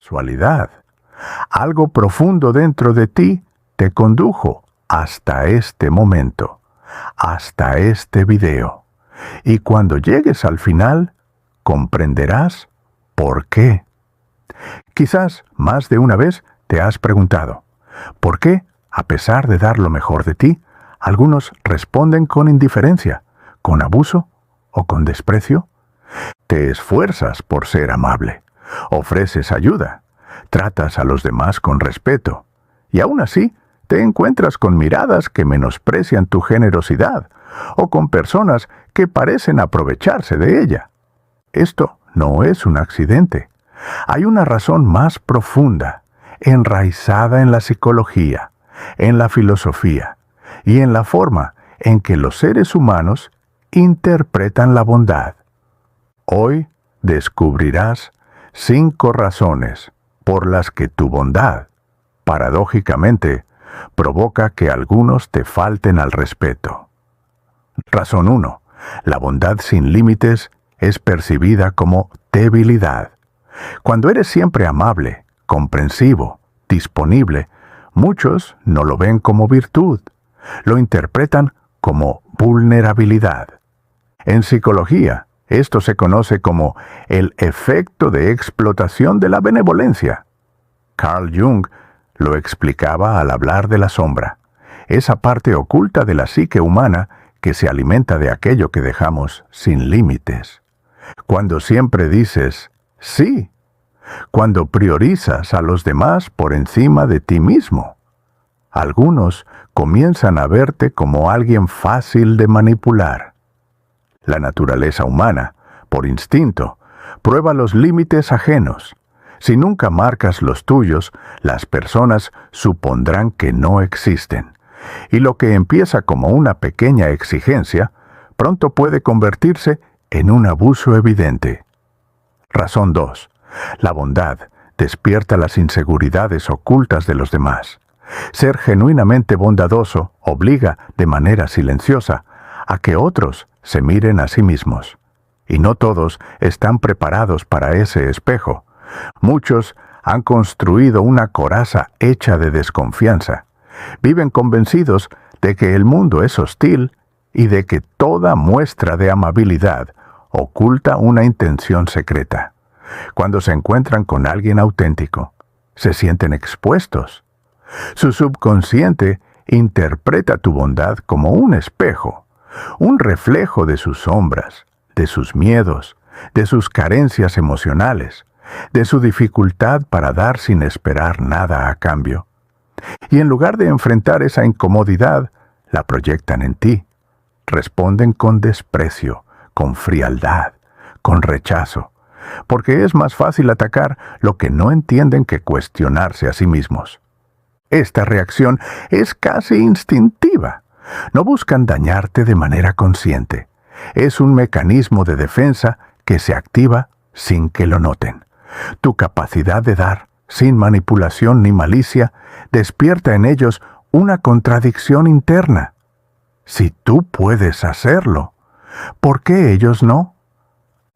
casualidad. Algo profundo dentro de ti te condujo hasta este momento, hasta este video. Y cuando llegues al final, comprenderás por qué. Quizás más de una vez te has preguntado, ¿por qué, a pesar de dar lo mejor de ti, algunos responden con indiferencia, con abuso o con desprecio? Te esfuerzas por ser amable, ofreces ayuda, tratas a los demás con respeto, y aún así te encuentras con miradas que menosprecian tu generosidad, o con personas que parecen aprovecharse de ella. Esto no es un accidente. Hay una razón más profunda, enraizada en la psicología, en la filosofía y en la forma en que los seres humanos interpretan la bondad. Hoy descubrirás 5 razones por las que tu bondad, paradójicamente, provoca que algunos te falten al respeto. Razón 1. La bondad sin límites es percibida como debilidad. Cuando eres siempre amable, comprensivo, disponible, muchos no lo ven como virtud, lo interpretan como vulnerabilidad. En psicología, esto se conoce como el efecto de explotación de la benevolencia. Carl Jung lo explicaba al hablar de la sombra, esa parte oculta de la psique humana que se alimenta de aquello que dejamos sin límites. Cuando siempre dices sí, cuando priorizas a los demás por encima de ti mismo, algunos comienzan a verte como alguien fácil de manipular. La naturaleza humana, por instinto, prueba los límites ajenos. Si nunca marcas los tuyos, las personas supondrán que no existen. Y lo que empieza como una pequeña exigencia, pronto puede convertirse en un abuso evidente. Razón 2. La bondad despierta las inseguridades ocultas de los demás. Ser genuinamente bondadoso obliga, de manera silenciosa, a que otros se miren a sí mismos. Y no todos están preparados para ese espejo. Muchos han construido una coraza hecha de desconfianza. Viven convencidos de que el mundo es hostil y de que toda muestra de amabilidad oculta una intención secreta. Cuando se encuentran con alguien auténtico, se sienten expuestos. Su subconsciente interpreta tu bondad como un espejo, un reflejo de sus sombras, de sus miedos, de sus carencias emocionales, de su dificultad para dar sin esperar nada a cambio. Y en lugar de enfrentar esa incomodidad, la proyectan en ti. Responden con desprecio, con frialdad, con rechazo, porque es más fácil atacar lo que no entienden que cuestionarse a sí mismos. Esta reacción es casi instintiva. No buscan dañarte de manera consciente. Es un mecanismo de defensa que se activa sin que lo noten. Tu capacidad de dar, sin manipulación ni malicia, despierta en ellos una contradicción interna. Si tú puedes hacerlo, ¿por qué ellos no?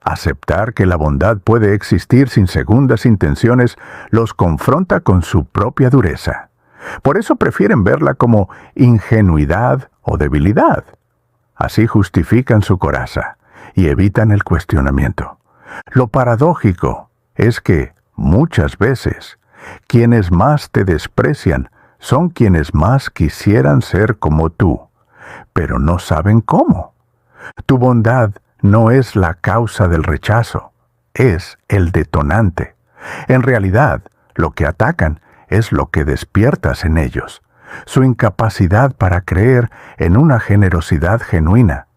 Aceptar que la bondad puede existir sin segundas intenciones los confronta con su propia dureza. Por eso prefieren verla como ingenuidad o debilidad. Así justifican su coraza y evitan el cuestionamiento. Lo paradójico es que, muchas veces, quienes más te desprecian son quienes más quisieran ser como tú, pero no saben cómo. Tu bondad no es la causa del rechazo, es el detonante. En realidad, lo que atacan es lo que despiertas en ellos, su incapacidad para creer en una generosidad genuina.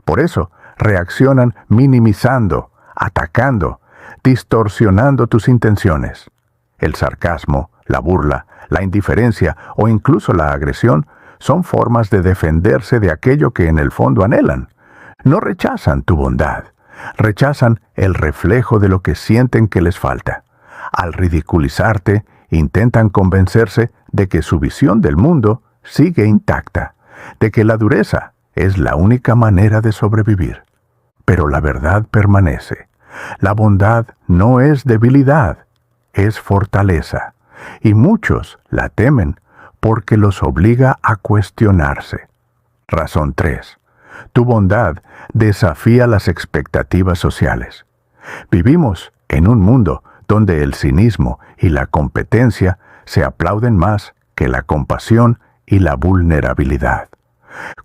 Por eso, reaccionan minimizando, atacando, distorsionando tus intenciones. El sarcasmo, la burla, la indiferencia o incluso la agresión son formas de defenderse de aquello que en el fondo anhelan. No rechazan tu bondad, rechazan el reflejo de lo que sienten que les falta. Al ridiculizarte, intentan convencerse de que su visión del mundo sigue intacta, de que la dureza es la única manera de sobrevivir. Pero la verdad permanece. La bondad no es debilidad, es fortaleza, y muchos la temen porque los obliga a cuestionarse. Razón 3. Tu bondad desafía las expectativas sociales. Vivimos en un mundo donde el cinismo y la competencia se aplauden más que la compasión y la vulnerabilidad.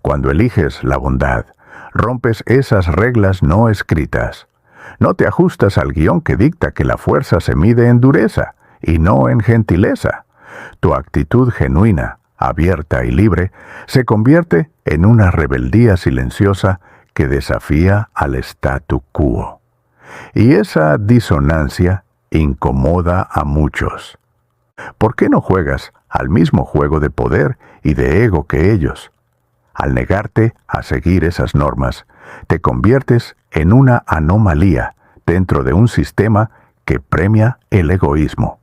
Cuando eliges la bondad, rompes esas reglas no escritas. No te ajustas al guión que dicta que la fuerza se mide en dureza y no en gentileza. Tu actitud genuina, abierta y libre, se convierte en una rebeldía silenciosa que desafía al statu quo. Y esa disonancia incomoda a muchos. ¿Por qué no juegas al mismo juego de poder y de ego que ellos? Al negarte a seguir esas normas, te conviertes en una anomalía dentro de un sistema que premia el egoísmo.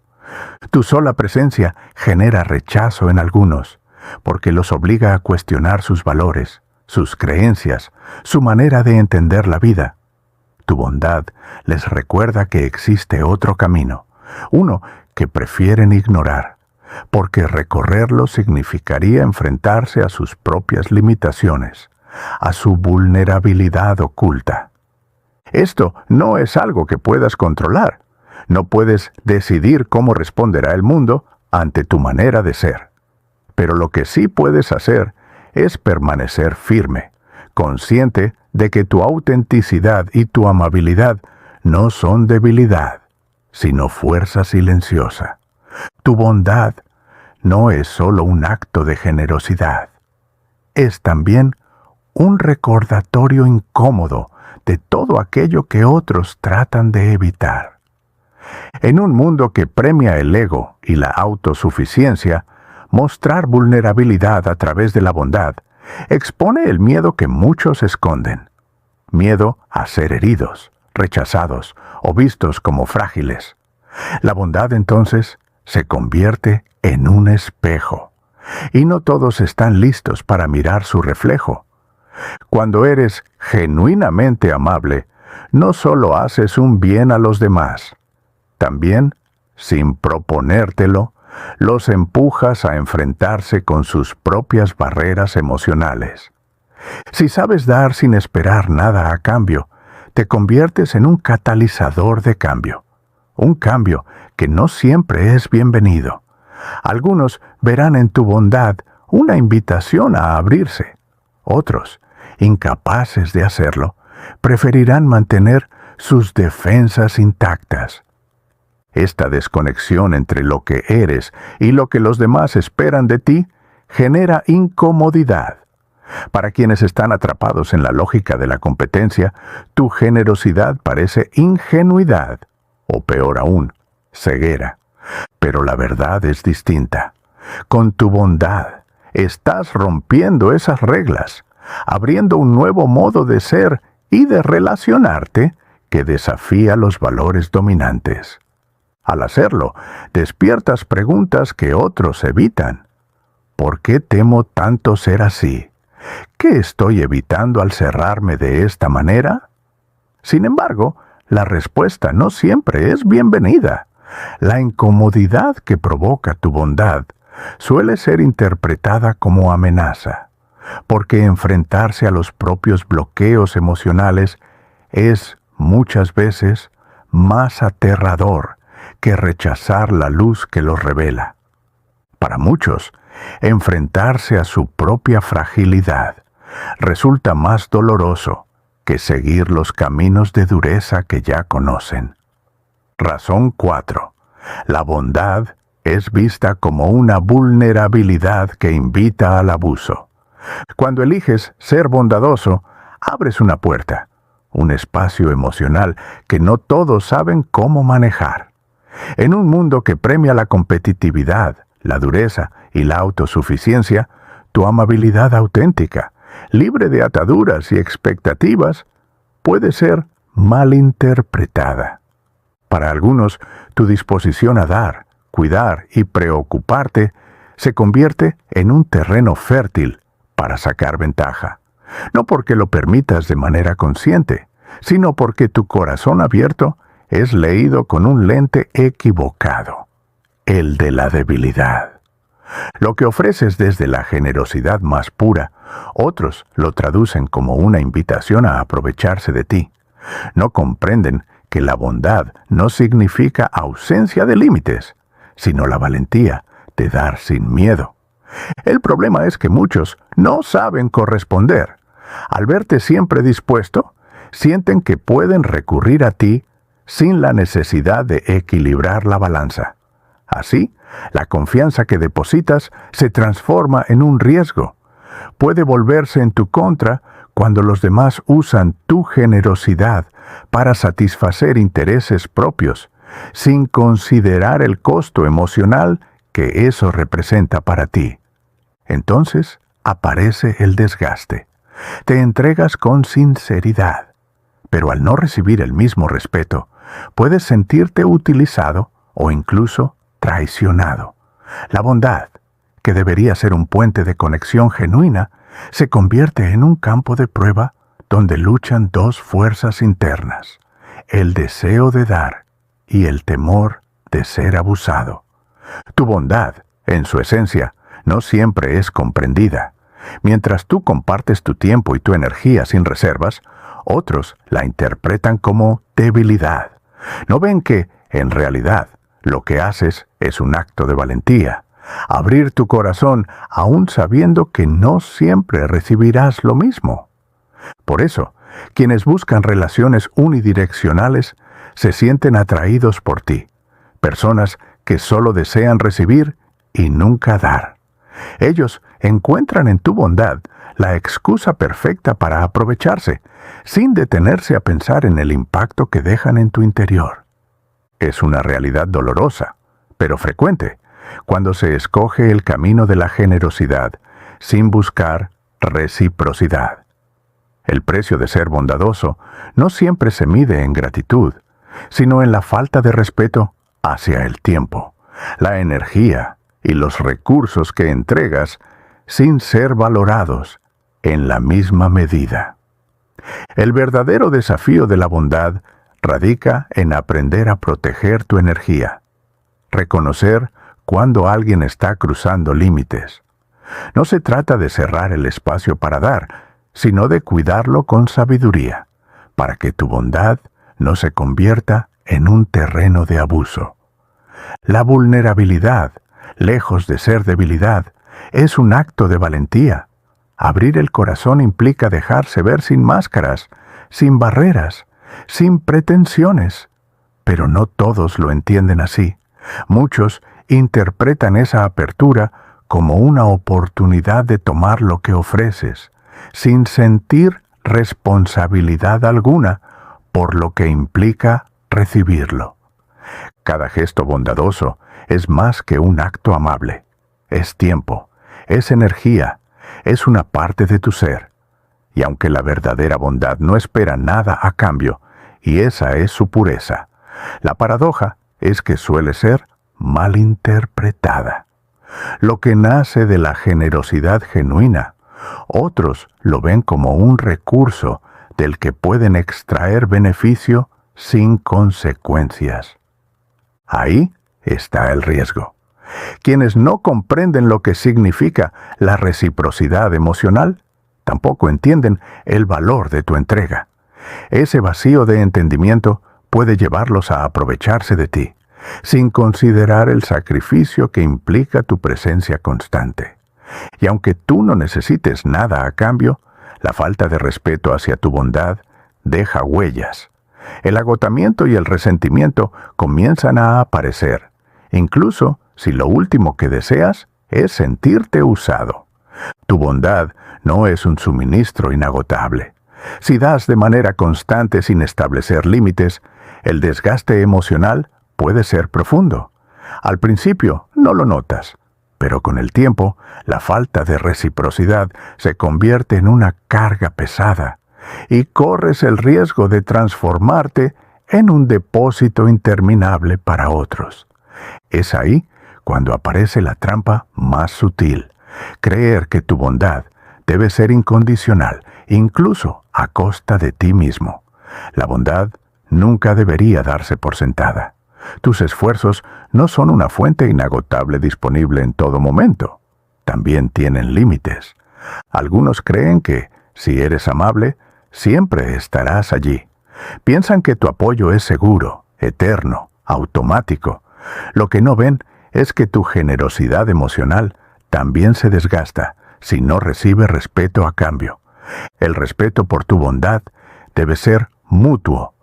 Tu sola presencia genera rechazo en algunos, porque los obliga a cuestionar sus valores, sus creencias, su manera de entender la vida. Tu bondad les recuerda que existe otro camino, uno que prefieren ignorar, porque recorrerlo significaría enfrentarse a sus propias limitaciones, a su vulnerabilidad oculta. Esto no es algo que puedas controlar. No puedes decidir cómo responderá el mundo ante tu manera de ser. Pero lo que sí puedes hacer es permanecer firme, consciente de que tu autenticidad y tu amabilidad no son debilidad, sino fuerza silenciosa. Tu bondad no es solo un acto de generosidad, es también un recordatorio incómodo de todo aquello que otros tratan de evitar. En un mundo que premia el ego y la autosuficiencia, mostrar vulnerabilidad a través de la bondad expone el miedo que muchos esconden. Miedo a ser heridos, rechazados o vistos como frágiles. La bondad entonces se convierte en un espejo, y no todos están listos para mirar su reflejo. Cuando eres genuinamente amable, no solo haces un bien a los demás, también, sin proponértelo, los empujas a enfrentarse con sus propias barreras emocionales. Si sabes dar sin esperar nada a cambio, te conviertes en un catalizador de cambio. Un cambio que no siempre es bienvenido. Algunos verán en tu bondad una invitación a abrirse. Otros, incapaces de hacerlo, preferirán mantener sus defensas intactas. Esta desconexión entre lo que eres y lo que los demás esperan de ti genera incomodidad. Para quienes están atrapados en la lógica de la competencia, tu generosidad parece ingenuidad, o peor aún, ceguera. Pero la verdad es distinta. Con tu bondad, estás rompiendo esas reglas, abriendo un nuevo modo de ser y de relacionarte que desafía los valores dominantes. Al hacerlo, despiertas preguntas que otros evitan. ¿Por qué temo tanto ser así? ¿Qué estoy evitando al cerrarme de esta manera? Sin embargo, la respuesta no siempre es bienvenida. La incomodidad que provoca tu bondad suele ser interpretada como amenaza, porque enfrentarse a los propios bloqueos emocionales es, muchas veces, más aterrador que rechazar la luz que los revela. Para muchos, enfrentarse a su propia fragilidad resulta más doloroso que seguir los caminos de dureza que ya conocen. Razón 4. La bondad es vista como una vulnerabilidad que invita al abuso. Cuando eliges ser bondadoso, abres una puerta, un espacio emocional que no todos saben cómo manejar. En un mundo que premia la competitividad, la dureza y la autosuficiencia, tu amabilidad auténtica, libre de ataduras y expectativas, puede ser malinterpretada. Para algunos, tu disposición a dar, cuidar y preocuparte se convierte en un terreno fértil para sacar ventaja. No porque lo permitas de manera consciente, sino porque tu corazón abierto es leído con un lente equivocado, el de la debilidad. Lo que ofreces desde la generosidad más pura, otros lo traducen como una invitación a aprovecharse de ti. No comprenden que la bondad no significa ausencia de límites, sino la valentía de dar sin miedo. El problema es que muchos no saben corresponder. Al verte siempre dispuesto, sienten que pueden recurrir a ti sin la necesidad de equilibrar la balanza. Así, la confianza que depositas se transforma en un riesgo. Puede volverse en tu contra cuando los demás usan tu generosidad para satisfacer intereses propios, sin considerar el costo emocional que eso representa para ti. Entonces aparece el desgaste. Te entregas con sinceridad, pero al no recibir el mismo respeto, puedes sentirte utilizado o incluso traicionado. La bondad, que debería ser un puente de conexión genuina, se convierte en un campo de prueba donde luchan dos fuerzas internas, el deseo de dar y el temor de ser abusado. Tu bondad, en su esencia, no siempre es comprendida. Mientras tú compartes tu tiempo y tu energía sin reservas, otros la interpretan como debilidad. No ven que, en realidad, lo que haces es un acto de valentía. Abrir tu corazón aún sabiendo que no siempre recibirás lo mismo. Por eso, quienes buscan relaciones unidireccionales se sienten atraídos por ti. Personas que solo desean recibir y nunca dar. Ellos encuentran en tu bondad la excusa perfecta para aprovecharse, sin detenerse a pensar en el impacto que dejan en tu interior. Es una realidad dolorosa, pero frecuente, cuando se escoge el camino de la generosidad sin buscar reciprocidad. El precio de ser bondadoso no siempre se mide en gratitud, sino en la falta de respeto hacia el tiempo, la energía y los recursos que entregas sin ser valorados en la misma medida. El verdadero desafío de la bondad radica en aprender a proteger tu energía, reconocer cuando alguien está cruzando límites. No se trata de cerrar el espacio para dar, sino de cuidarlo con sabiduría, para que tu bondad no se convierta en un terreno de abuso. La vulnerabilidad, lejos de ser debilidad, es un acto de valentía. Abrir el corazón implica dejarse ver sin máscaras, sin barreras, sin pretensiones. Pero no todos lo entienden así. Muchos interpretan esa apertura como una oportunidad de tomar lo que ofreces, sin sentir responsabilidad alguna por lo que implica recibirlo. Cada gesto bondadoso es más que un acto amable. Es tiempo, es energía, es una parte de tu ser. Y aunque la verdadera bondad no espera nada a cambio, y esa es su pureza, la paradoja es que suele ser malinterpretada. Lo que nace de la generosidad genuina, otros lo ven como un recurso del que pueden extraer beneficio sin consecuencias. Ahí está el riesgo. Quienes no comprenden lo que significa la reciprocidad emocional, tampoco entienden el valor de tu entrega. Ese vacío de entendimiento puede llevarlos a aprovecharse de ti, sin considerar el sacrificio que implica tu presencia constante. Y aunque tú no necesites nada a cambio, la falta de respeto hacia tu bondad deja huellas. El agotamiento y el resentimiento comienzan a aparecer, incluso si lo último que deseas es sentirte usado. Tu bondad no es un suministro inagotable. Si das de manera constante sin establecer límites, el desgaste emocional puede ser profundo. Al principio no lo notas, pero con el tiempo la falta de reciprocidad se convierte en una carga pesada y corres el riesgo de transformarte en un depósito interminable para otros. Es ahí cuando aparece la trampa más sutil, creer que tu bondad debe ser incondicional, incluso a costa de ti mismo. La bondad nunca debería darse por sentada. Tus esfuerzos no son una fuente inagotable disponible en todo momento. También tienen límites. Algunos creen que, si eres amable, siempre estarás allí. Piensan que tu apoyo es seguro, eterno, automático. Lo que no ven es que tu generosidad emocional también se desgasta si no recibe respeto a cambio. El respeto por tu bondad debe ser mutuo.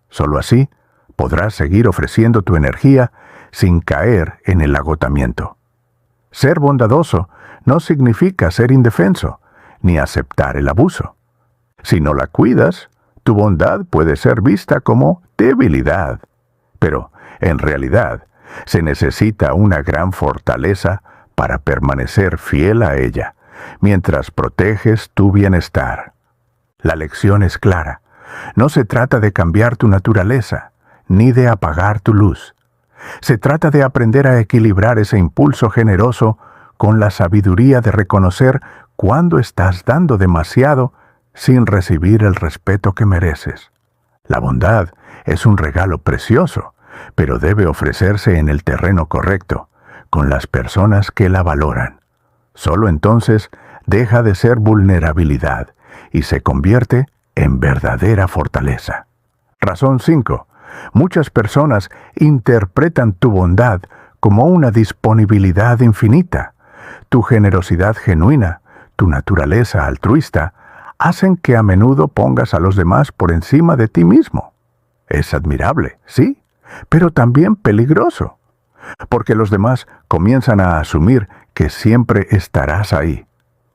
Solo así podrás seguir ofreciendo tu energía sin caer en el agotamiento. Ser bondadoso no significa ser indefenso, ni aceptar el abuso. Si no la cuidas, tu bondad puede ser vista como debilidad. Pero, en realidad, se necesita una gran fortaleza para permanecer fiel a ella, mientras proteges tu bienestar. La lección es clara. No se trata de cambiar tu naturaleza, ni de apagar tu luz. Se trata de aprender a equilibrar ese impulso generoso con la sabiduría de reconocer cuándo estás dando demasiado sin recibir el respeto que mereces. La bondad es un regalo precioso, pero debe ofrecerse en el terreno correcto, con las personas que la valoran. Solo entonces deja de ser vulnerabilidad y se convierte en verdadera fortaleza. Razón 5. Muchas personas interpretan tu bondad como una disponibilidad infinita. Tu generosidad genuina, tu naturaleza altruista, hacen que a menudo pongas a los demás por encima de ti mismo. Es admirable, sí, pero también peligroso, porque los demás comienzan a asumir que siempre estarás ahí.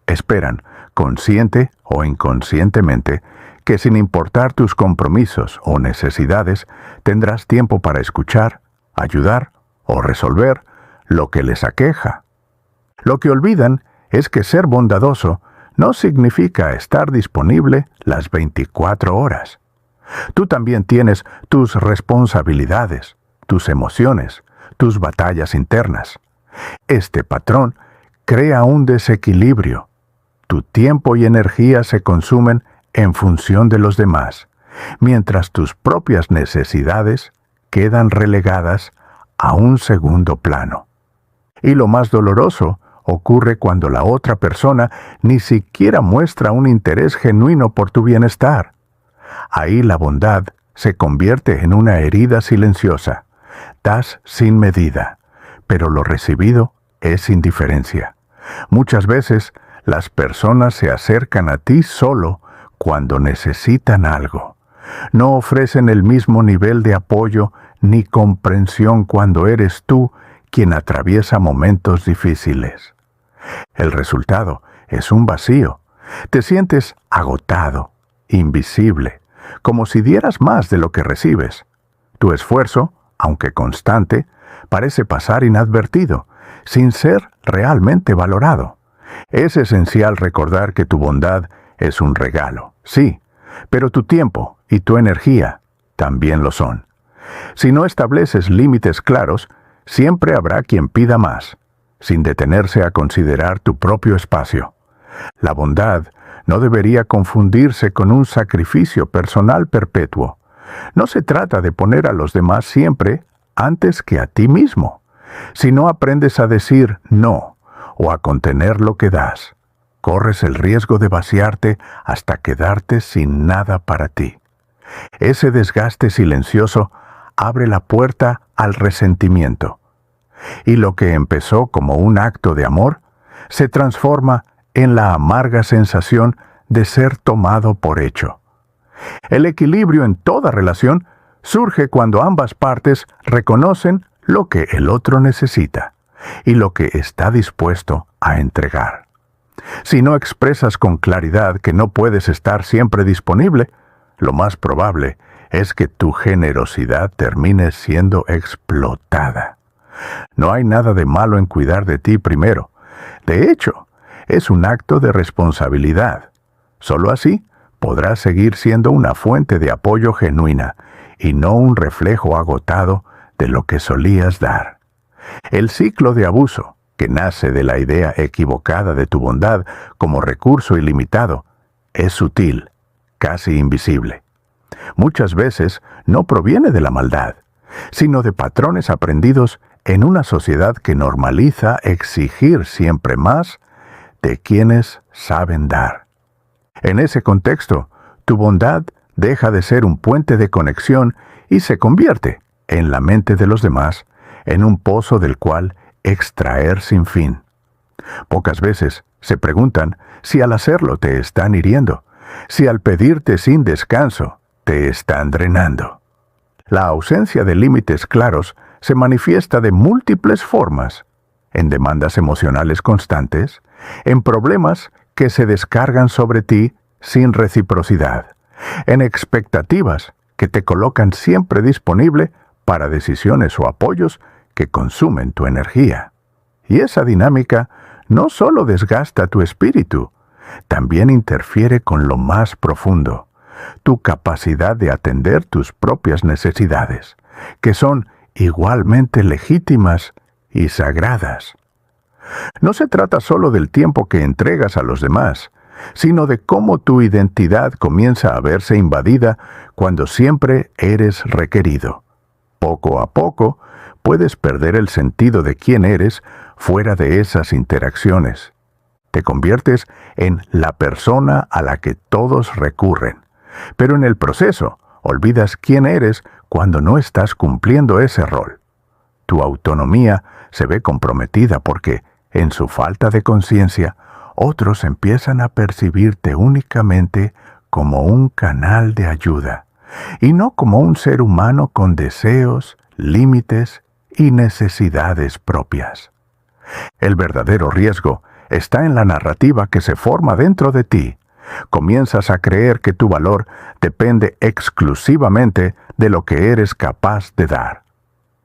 Esperan, consciente o inconscientemente, que sin importar tus compromisos o necesidades, tendrás tiempo para escuchar, ayudar o resolver lo que les aqueja. Lo que olvidan es que ser bondadoso no significa estar disponible las 24 horas. Tú también tienes tus responsabilidades, tus emociones, tus batallas internas. Este patrón crea un desequilibrio. Tu tiempo y energía se consumen en función de los demás, mientras tus propias necesidades quedan relegadas a un segundo plano. Y lo más doloroso ocurre cuando la otra persona ni siquiera muestra un interés genuino por tu bienestar. Ahí la bondad se convierte en una herida silenciosa. Das sin medida, pero lo recibido es indiferencia. Muchas veces las personas se acercan a ti solo cuando necesitan algo. No ofrecen el mismo nivel de apoyo ni comprensión cuando eres tú quien atraviesa momentos difíciles. El resultado es un vacío. Te sientes agotado, invisible, como si dieras más de lo que recibes. Tu esfuerzo, aunque constante, parece pasar inadvertido, sin ser realmente valorado. Es esencial recordar que tu bondad es un regalo, sí, pero tu tiempo y tu energía también lo son. Si no estableces límites claros, siempre habrá quien pida más, sin detenerse a considerar tu propio espacio. La bondad no debería confundirse con un sacrificio personal perpetuo. No se trata de poner a los demás siempre antes que a ti mismo. Si no aprendes a decir no o a contener lo que das, corres el riesgo de vaciarte hasta quedarte sin nada para ti. Ese desgaste silencioso abre la puerta al resentimiento. Y lo que empezó como un acto de amor se transforma en la amarga sensación de ser tomado por hecho. El equilibrio en toda relación surge cuando ambas partes reconocen lo que el otro necesita y lo que está dispuesto a entregar. Si no expresas con claridad que no puedes estar siempre disponible, lo más probable es que tu generosidad termine siendo explotada. No hay nada de malo en cuidar de ti primero. De hecho, es un acto de responsabilidad. Solo así podrás seguir siendo una fuente de apoyo genuina y no un reflejo agotado de lo que solías dar. El ciclo de abuso, que nace de la idea equivocada de tu bondad como recurso ilimitado, es sutil, casi invisible. Muchas veces no proviene de la maldad, sino de patrones aprendidos en una sociedad que normaliza exigir siempre más de quienes saben dar. En ese contexto, tu bondad deja de ser un puente de conexión y se convierte, en la mente de los demás, en un pozo del cual extraer sin fin. Pocas veces se preguntan si al hacerlo te están hiriendo, si al pedirte sin descanso te están drenando. La ausencia de límites claros se manifiesta de múltiples formas, en demandas emocionales constantes, en problemas que se descargan sobre ti sin reciprocidad, en expectativas que te colocan siempre disponible para decisiones o apoyos que consumen tu energía. Y esa dinámica no solo desgasta tu espíritu, también interfiere con lo más profundo, tu capacidad de atender tus propias necesidades, que son igualmente legítimas y sagradas. No se trata solo del tiempo que entregas a los demás, sino de cómo tu identidad comienza a verse invadida cuando siempre eres requerido. Poco a poco, puedes perder el sentido de quién eres fuera de esas interacciones. Te conviertes en la persona a la que todos recurren, pero en el proceso olvidas quién eres cuando no estás cumpliendo ese rol. Tu autonomía se ve comprometida porque, en su falta de conciencia, otros empiezan a percibirte únicamente como un canal de ayuda, y no como un ser humano con deseos, límites y necesidades propias. El verdadero riesgo está en la narrativa que se forma dentro de ti. Comienzas a creer que tu valor depende exclusivamente de lo que eres capaz de dar.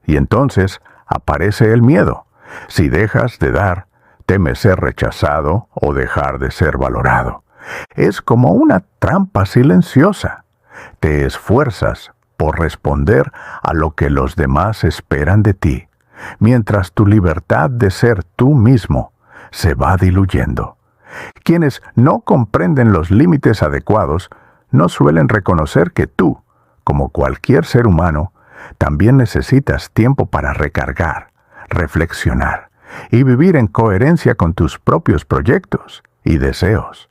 Y entonces aparece el miedo. Si dejas de dar, temes ser rechazado o dejar de ser valorado. Es como una trampa silenciosa. Te esfuerzas por responder a lo que los demás esperan de ti, mientras tu libertad de ser tú mismo se va diluyendo. Quienes no comprenden los límites adecuados no suelen reconocer que tú, como cualquier ser humano, también necesitas tiempo para recargar, reflexionar y vivir en coherencia con tus propios proyectos y deseos.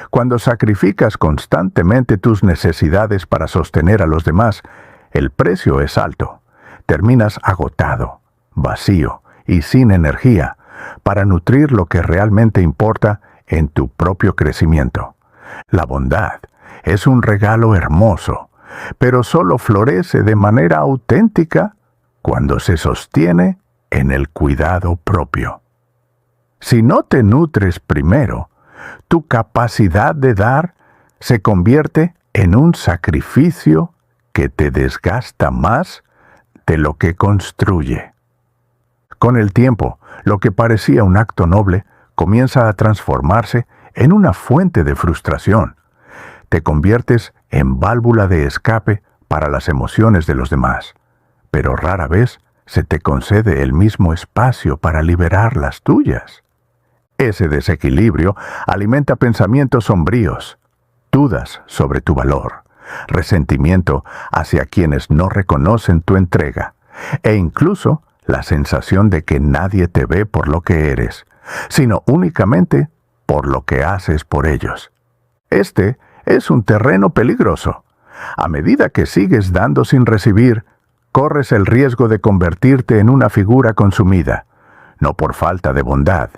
Cuando sacrificas constantemente tus necesidades para sostener a los demás, el precio es alto. Terminas agotado, vacío y sin energía para nutrir lo que realmente importa en tu propio crecimiento. La bondad es un regalo hermoso, pero solo florece de manera auténtica cuando se sostiene en el cuidado propio. Si no te nutres primero, tu capacidad de dar se convierte en un sacrificio que te desgasta más de lo que construye. Con el tiempo, lo que parecía un acto noble comienza a transformarse en una fuente de frustración. Te conviertes en válvula de escape para las emociones de los demás, pero rara vez se te concede el mismo espacio para liberar las tuyas. Ese desequilibrio alimenta pensamientos sombríos, dudas sobre tu valor, resentimiento hacia quienes no reconocen tu entrega, e incluso la sensación de que nadie te ve por lo que eres, sino únicamente por lo que haces por ellos. Este es un terreno peligroso. A medida que sigues dando sin recibir, corres el riesgo de convertirte en una figura consumida, no por falta de bondad,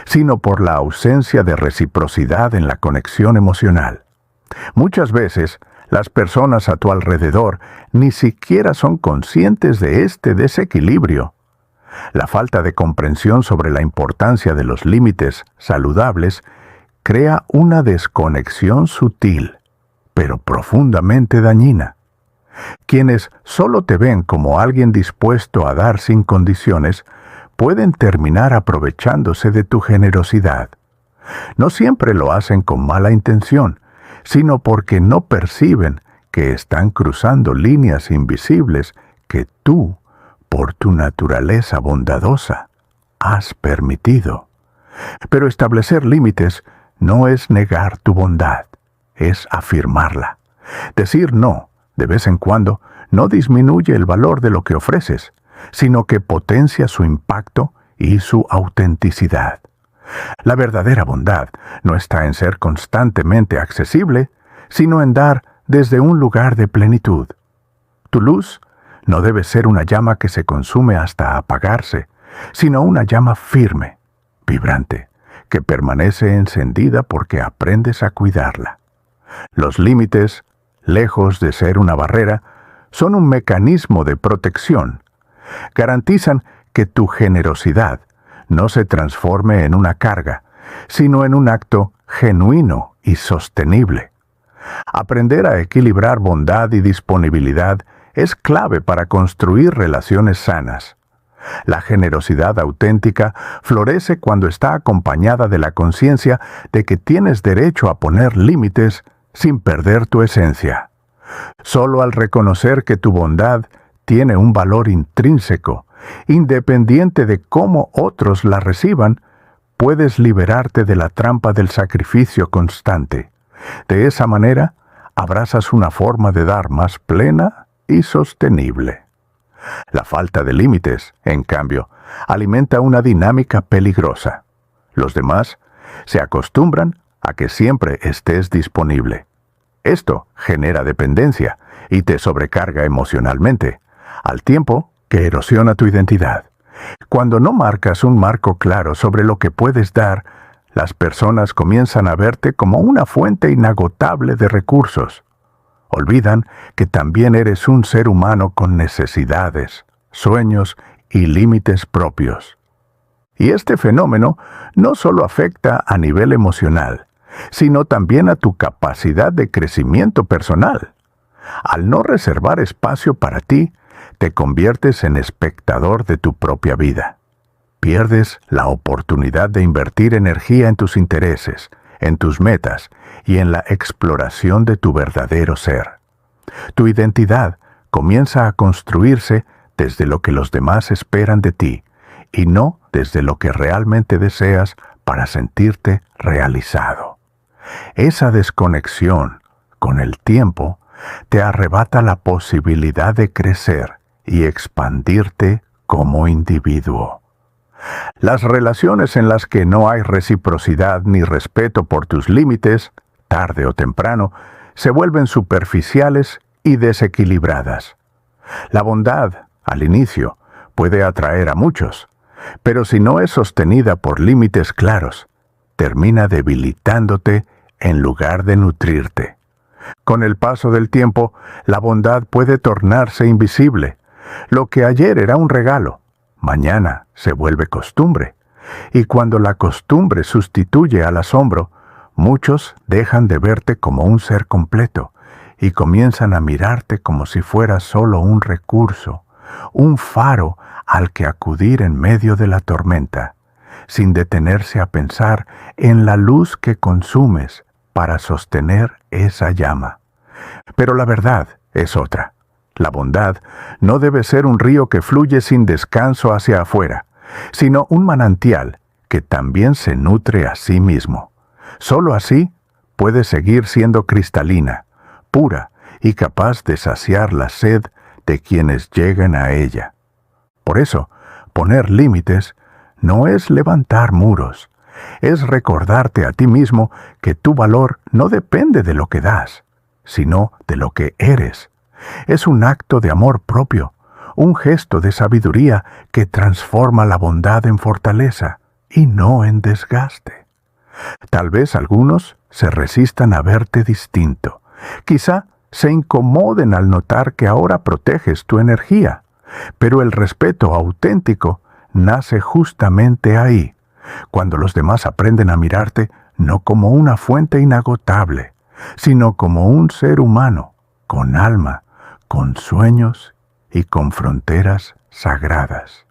sino por la ausencia de reciprocidad en la conexión emocional. Muchas veces, las personas a tu alrededor ni siquiera son conscientes de este desequilibrio. La falta de comprensión sobre la importancia de los límites saludables crea una desconexión sutil, pero profundamente dañina. Quienes solo te ven como alguien dispuesto a dar sin condiciones, pueden terminar aprovechándose de tu generosidad. No siempre lo hacen con mala intención, sino porque no perciben que están cruzando líneas invisibles que tú, por tu naturaleza bondadosa, has permitido. Pero establecer límites no es negar tu bondad, es afirmarla. Decir no de vez en cuando, no disminuye el valor de lo que ofreces, sino que potencia su impacto y su autenticidad. La verdadera bondad no está en ser constantemente accesible, sino en dar desde un lugar de plenitud. Tu luz no debe ser una llama que se consume hasta apagarse, sino una llama firme, vibrante, que permanece encendida porque aprendes a cuidarla. Los límites, lejos de ser una barrera, son un mecanismo de protección. Garantizan que tu generosidad no se transforme en una carga, sino en un acto genuino y sostenible. Aprender a equilibrar bondad y disponibilidad es clave para construir relaciones sanas. La generosidad auténtica florece cuando está acompañada de la conciencia de que tienes derecho a poner límites sin perder tu esencia. Solo al reconocer que tu bondad tiene un valor intrínseco, independiente de cómo otros la reciban, puedes liberarte de la trampa del sacrificio constante. De esa manera, abrazas una forma de dar más plena y sostenible. La falta de límites, en cambio, alimenta una dinámica peligrosa. Los demás se acostumbran a que siempre estés disponible. Esto genera dependencia y te sobrecarga emocionalmente, al tiempo que erosiona tu identidad. Cuando no marcas un marco claro sobre lo que puedes dar, las personas comienzan a verte como una fuente inagotable de recursos. Olvidan que también eres un ser humano con necesidades, sueños y límites propios. Y este fenómeno no solo afecta a nivel emocional, sino también a tu capacidad de crecimiento personal. Al no reservar espacio para ti, te conviertes en espectador de tu propia vida. Pierdes la oportunidad de invertir energía en tus intereses, en tus metas y en la exploración de tu verdadero ser. Tu identidad comienza a construirse desde lo que los demás esperan de ti y no desde lo que realmente deseas para sentirte realizado. Esa desconexión, con el tiempo, te arrebata la posibilidad de crecer y expandirte como individuo. Las relaciones en las que no hay reciprocidad ni respeto por tus límites, tarde o temprano, se vuelven superficiales y desequilibradas. La bondad, al inicio, puede atraer a muchos, pero si no es sostenida por límites claros, termina debilitándote en lugar de nutrirte. Con el paso del tiempo, la bondad puede tornarse invisible. Lo que ayer era un regalo, mañana se vuelve costumbre. Y cuando la costumbre sustituye al asombro, muchos dejan de verte como un ser completo y comienzan a mirarte como si fueras solo un recurso, un faro al que acudir en medio de la tormenta, sin detenerse a pensar en la luz que consumes para sostener esa llama. Pero la verdad es otra. La bondad no debe ser un río que fluye sin descanso hacia afuera, sino un manantial que también se nutre a sí mismo. Solo así puede seguir siendo cristalina, pura y capaz de saciar la sed de quienes lleguen a ella. Por eso, poner límites no es levantar muros, es recordarte a ti mismo que tu valor no depende de lo que das, sino de lo que eres. Es un acto de amor propio, un gesto de sabiduría que transforma la bondad en fortaleza y no en desgaste. Tal vez algunos se resistan a verte distinto. Quizá se incomoden al notar que ahora proteges tu energía, pero el respeto auténtico nace justamente ahí, cuando los demás aprenden a mirarte no como una fuente inagotable, sino como un ser humano, con alma, con sueños y con fronteras sagradas.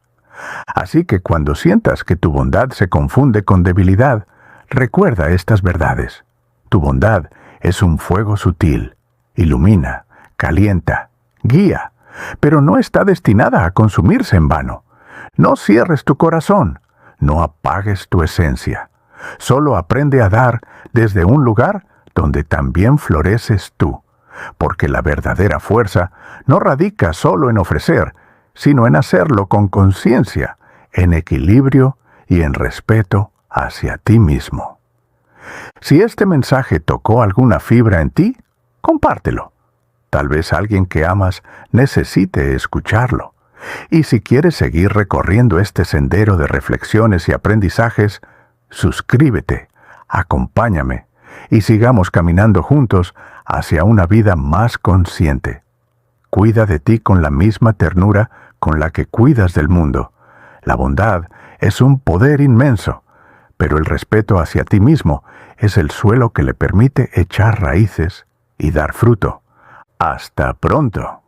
Así que cuando sientas que tu bondad se confunde con debilidad, recuerda estas verdades. Tu bondad es un fuego sutil, ilumina, calienta, guía, pero no está destinada a consumirse en vano. No cierres tu corazón, no apagues tu esencia. Solo aprende a dar desde un lugar donde también floreces tú, porque la verdadera fuerza no radica solo en ofrecer, sino en hacerlo con conciencia, en equilibrio y en respeto hacia ti mismo. Si este mensaje tocó alguna fibra en ti, compártelo. Tal vez alguien que amas necesite escucharlo. Y si quieres seguir recorriendo este sendero de reflexiones y aprendizajes, suscríbete, acompáñame y sigamos caminando juntos hacia una vida más consciente. Cuida de ti con la misma ternura con la que cuidas del mundo. La bondad es un poder inmenso, pero el respeto hacia ti mismo es el suelo que le permite echar raíces y dar fruto. ¡Hasta pronto!